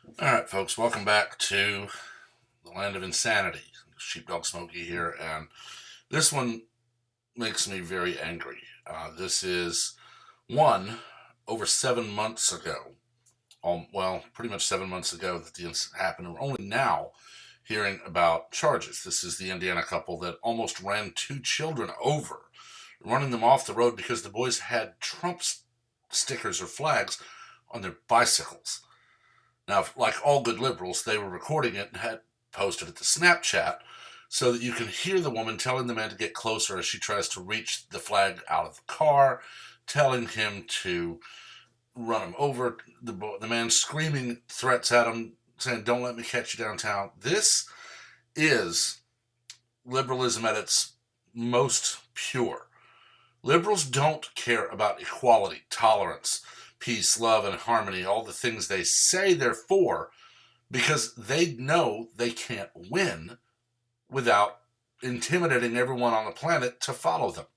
All right, folks, welcome back to the land of insanity. Sheepdog Smokey here, and this one makes me very angry. This is one over 7 months ago. Well, pretty much 7 months ago that the incident happened, and we're only now hearing about charges. This is the Indiana couple that almost ran two children over, running them off the road because the boys had Trump stickers or flags on their bicycles. Now, like all good liberals, they were recording it and had posted it to Snapchat so that you can hear the woman telling the man to get closer as she tries to reach the flag out of the car, telling him to run him over. The man screaming threats at him, saying, "Don't let me catch you downtown." This is liberalism at its most pure. Liberals don't care about equality, tolerance, peace, love, and harmony, all the things they say they're for, because they know they can't win without intimidating everyone on the planet to follow them.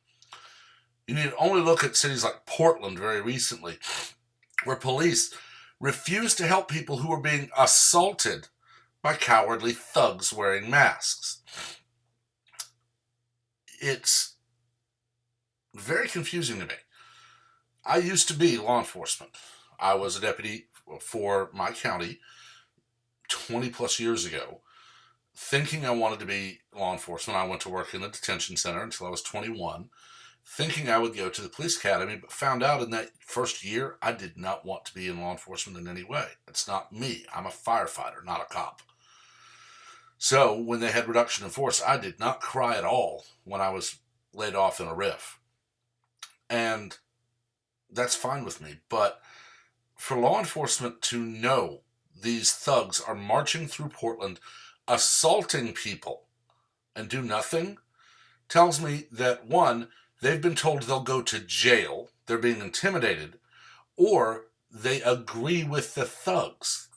You need to only look at cities like Portland very recently, where police refused to help people who were being assaulted by cowardly thugs wearing masks. It's very confusing to me. I used to be law enforcement. I was a deputy for my county 20 plus years ago. Thinking I wanted to be law enforcement, I went to work in the detention center until I was 21, thinking I would go to the police academy, but found out in that first year I did not want to be in law enforcement in any way. It's not me. I'm a firefighter, not a cop. So when they had reduction in force, I did not cry at all when I was laid off in a RIF. And that's fine with me. But for law enforcement to know these thugs are marching through Portland, assaulting people, and do nothing, tells me that one, they've been told they'll go to jail, they're being intimidated, or they agree with the thugs.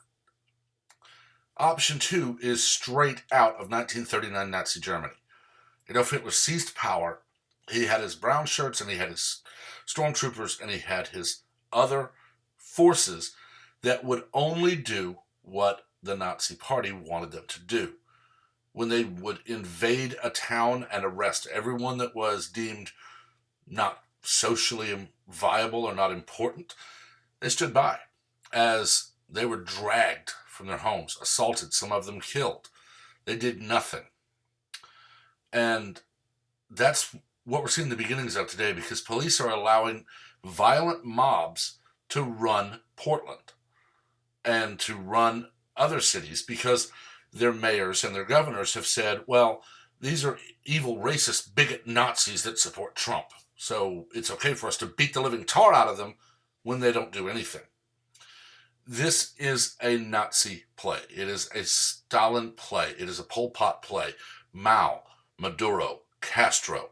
Option two is straight out of 1939 Nazi Germany. Adolf Hitler seized power. He had his brown shirts and he had his stormtroopers and he had his other forces that would only do what the Nazi Party wanted them to do. When they would invade a town and arrest everyone that was deemed not socially viable or not important, they stood by as they were dragged from their homes, assaulted, some of them killed. They did nothing. And that's what we're seeing the beginnings of today, because police are allowing violent mobs to run Portland and to run other cities because their mayors and their governors have said, well, these are evil, racist, bigot Nazis that support Trump. So it's okay for us to beat the living tar out of them when they don't do anything. This is a Nazi play. It is a Stalin play. It is a Pol Pot play. Mao, Maduro, Castro.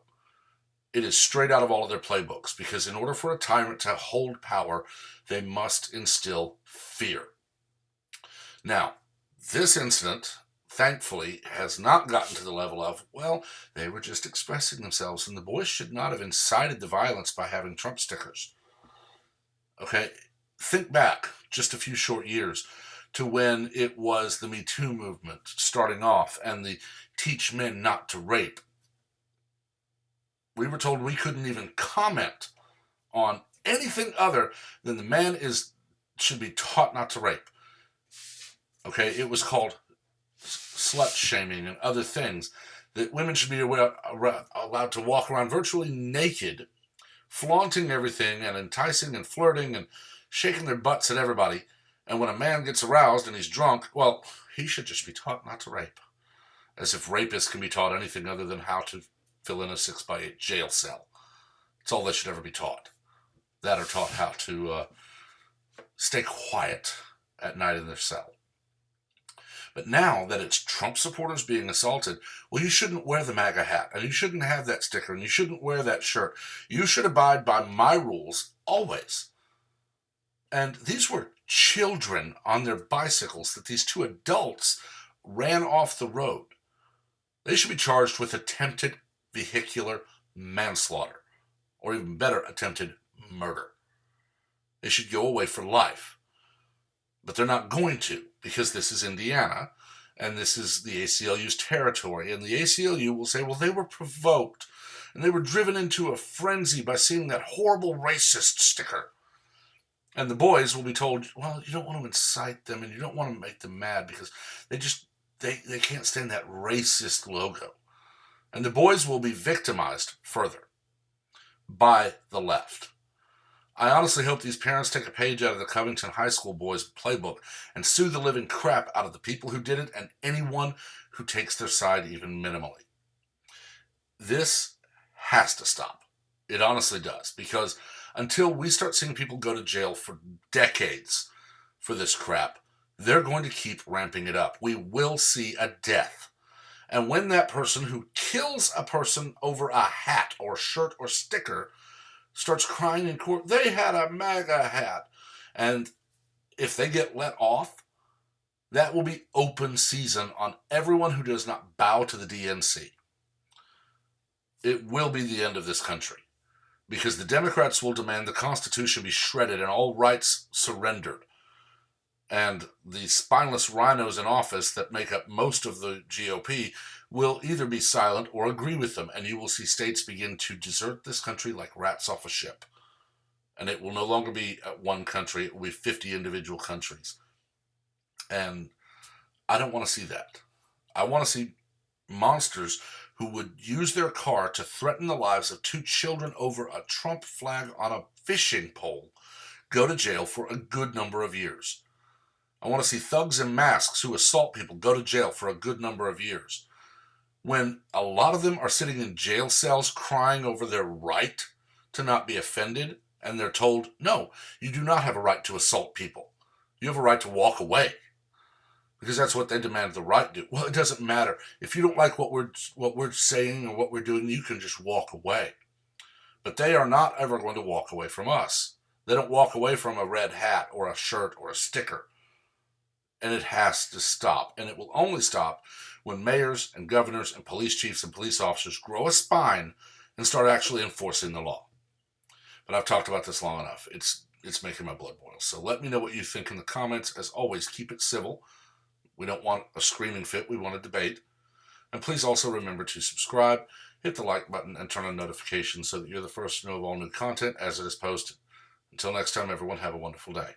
It is straight out of all of their playbooks, because in order for a tyrant to hold power, they must instill fear. Now, this incident, thankfully, has not gotten to the level of, well, they were just expressing themselves, and the boys should not have incited the violence by having Trump stickers. Okay? Think back just a few short years to when it was the Me Too movement starting off and the teach men not to rape. We were told we couldn't even comment on anything other than the man should be taught not to rape. Okay, it was called slut shaming and other things, that women should be allowed to walk around virtually naked, flaunting everything and enticing and flirting and shaking their butts at everybody. And when a man gets aroused and he's drunk, well, he should just be taught not to rape. As if rapists can be taught anything other than how to fill in a 6x8 jail cell. It's all they should ever be taught. That are taught how to stay quiet at night in their cell. But now that it's Trump supporters being assaulted, well, you shouldn't wear the MAGA hat, and you shouldn't have that sticker, and you shouldn't wear that shirt. You should abide by my rules always. And these were children on their bicycles that these two adults ran off the road. They should be charged with attempted vehicular manslaughter, or even better, attempted murder. They should go away for life. But they're not going to, because this is Indiana, and this is the ACLU's territory, and the ACLU will say, well, they were provoked, and they were driven into a frenzy by seeing that horrible racist sticker. And the boys will be told, well, you don't want to incite them, and you don't want to make them mad, because they can't stand that racist logo. And the boys will be victimized further by the left. I honestly hope these parents take a page out of the Covington High School boys' playbook and sue the living crap out of the people who did it and anyone who takes their side even minimally. This has to stop. It honestly does, because until we start seeing people go to jail for decades for this crap, they're going to keep ramping it up. We will see a death. And when that person who kills a person over a hat or shirt or sticker starts crying in court, they had a MAGA hat. And if they get let off, that will be open season on everyone who does not bow to the DNC. It will be the end of this country, because the Democrats will demand the Constitution be shredded and all rights surrendered. And the spineless rhinos in office that make up most of the GOP will either be silent or agree with them, and you will see states begin to desert this country like rats off a ship. And it will no longer be one country, it will be 50 individual countries. And I don't want to see that. I want to see monsters who would use their car to threaten the lives of 2 children over a Trump flag on a fishing pole go to jail for a good number of years. I want to see thugs in masks who assault people go to jail for a good number of years. When a lot of them are sitting in jail cells crying over their right to not be offended, and they're told, no, you do not have a right to assault people. You have a right to walk away. Because that's what they demand the right to do. Well, it doesn't matter. If you don't like what we're saying or what we're doing, you can just walk away. But they are not ever going to walk away from us. They don't walk away from a red hat or a shirt or a sticker. And it has to stop. And it will only stop when mayors and governors and police chiefs and police officers grow a spine and start actually enforcing the law. But I've talked about this long enough. It's making my blood boil. So let me know what you think in the comments. As always, keep it civil. We don't want a screaming fit. We want a debate. And please also remember to subscribe, hit the like button, and turn on notifications so that you're the first to know of all new content as it is posted. Until next time, everyone, have a wonderful day.